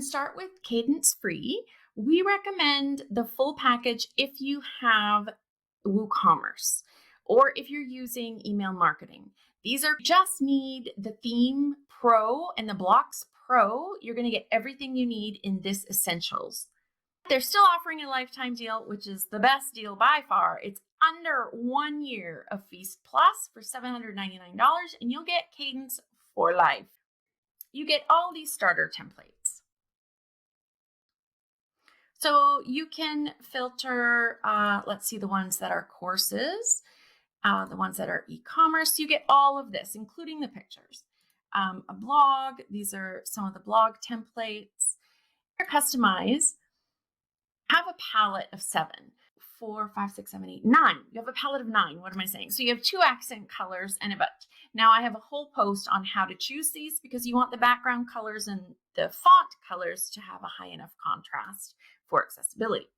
Start with Kadence Free. We recommend the full package if you have WooCommerce or if you're using email marketing. These are just need the Theme Pro and the Blocks Pro. You're going to get everything you need in this Essentials. They're still offering a lifetime deal, which is the best deal by far. It's under 1 year of Feast Plus for $799, and you'll get Kadence for life. You get all these starter templates. So you can filter, let's see, the ones that are courses, the ones that are e-commerce. You get all of this, including the pictures. A blog, these are some of the blog templates. Customize, have a palette of 7, 4, 5, 6, 7, 8, 9. You have a palette of 9. What am I saying? So you have 2 accent colors and a bunch. Now I have a whole post on how to choose these because you want the background colors and the font colors to have a high enough contrast for accessibility.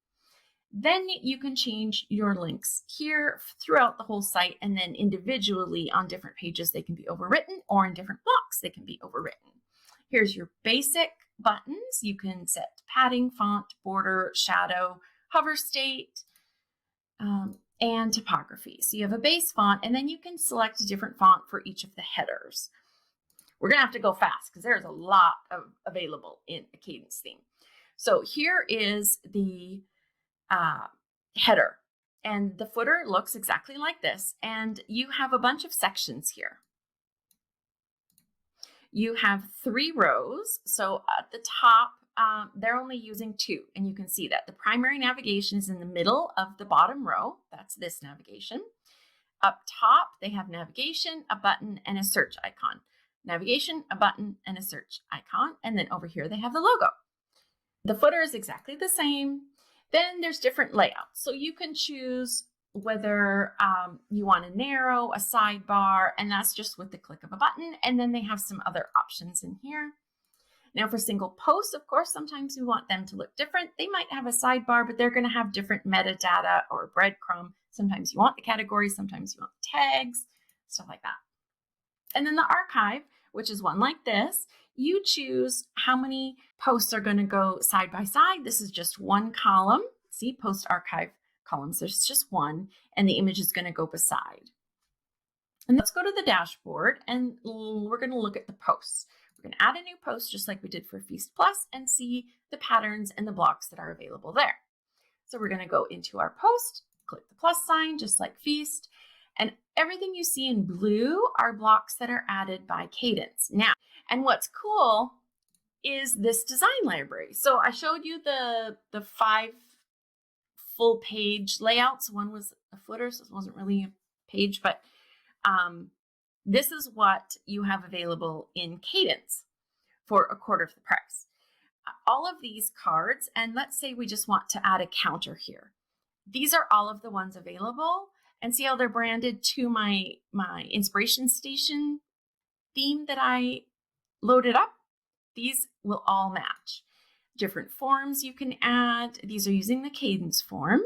Then you can change your links here throughout the whole site, and then individually on different pages they can be overwritten, or in different blocks they can be overwritten. Here's your basic buttons. You can set padding, font, border, shadow, hover state, and typography. So you have a base font, and then you can select a different font for each of the headers. We're going to have to go fast because there's a lot available in a Kadence theme. So here is the header, and the footer looks exactly like this, and you have a bunch of sections here. You have 3 rows. So at the top, they're only using 2, and you can see that the primary navigation is in the middle of the bottom row. That's this navigation. Up top, they have navigation, a button, and a search icon. Navigation, a button, and a search icon. And then over here, they have the logo. The footer is exactly the same. Then there's different layouts. So you can choose whether you want to narrow, a sidebar, and that's just with the click of a button. And then they have some other options in here. Now for single posts, of course, sometimes we want them to look different. They might have a sidebar, but they're going to have different metadata or breadcrumb. Sometimes you want the categories, sometimes you want the tags, stuff like that. And then the archive, which is one like this, you choose how many posts are going to go side by side. This is just one column. See, post archive columns, there's just one, and the image is going to go beside. And let's go to the dashboard, and we're going to look at the posts. We're going to add a new post just like we did for Feast Plus and see the patterns and the blocks that are available there. So we're going to go into our post, click the plus sign just like Feast, and everything you see in blue are blocks that are added by Kadence. Now, and what's cool is this design library. So I showed you the 5 full page layouts. One was a footer, so it wasn't really a page, but this is what you have available in Kadence for a quarter of the price. All of these cards, and let's say we just want to add a counter here. These are all of the ones available, and see how they're branded to my Inspiration Station theme that I loaded up. These will all match. Different forms you can add. These are using the Kadence form.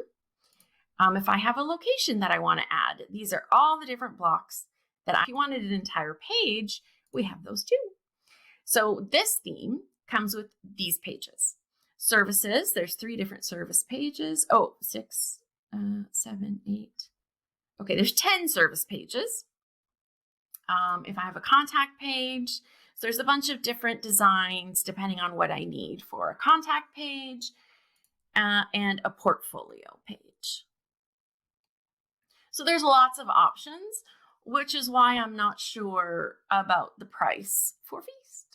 If I have a location that I want to add, these are all the different blocks that if you wanted an entire page, we have those too. So this theme comes with these pages. Services, there's 3 different service pages. Oh, 6, 7, 8. Okay, there's 10 service pages. If I have a contact page, so there's a bunch of different designs depending on what I need for a contact page and a portfolio page. So there's lots of options, which is why I'm not sure about the price for Feast.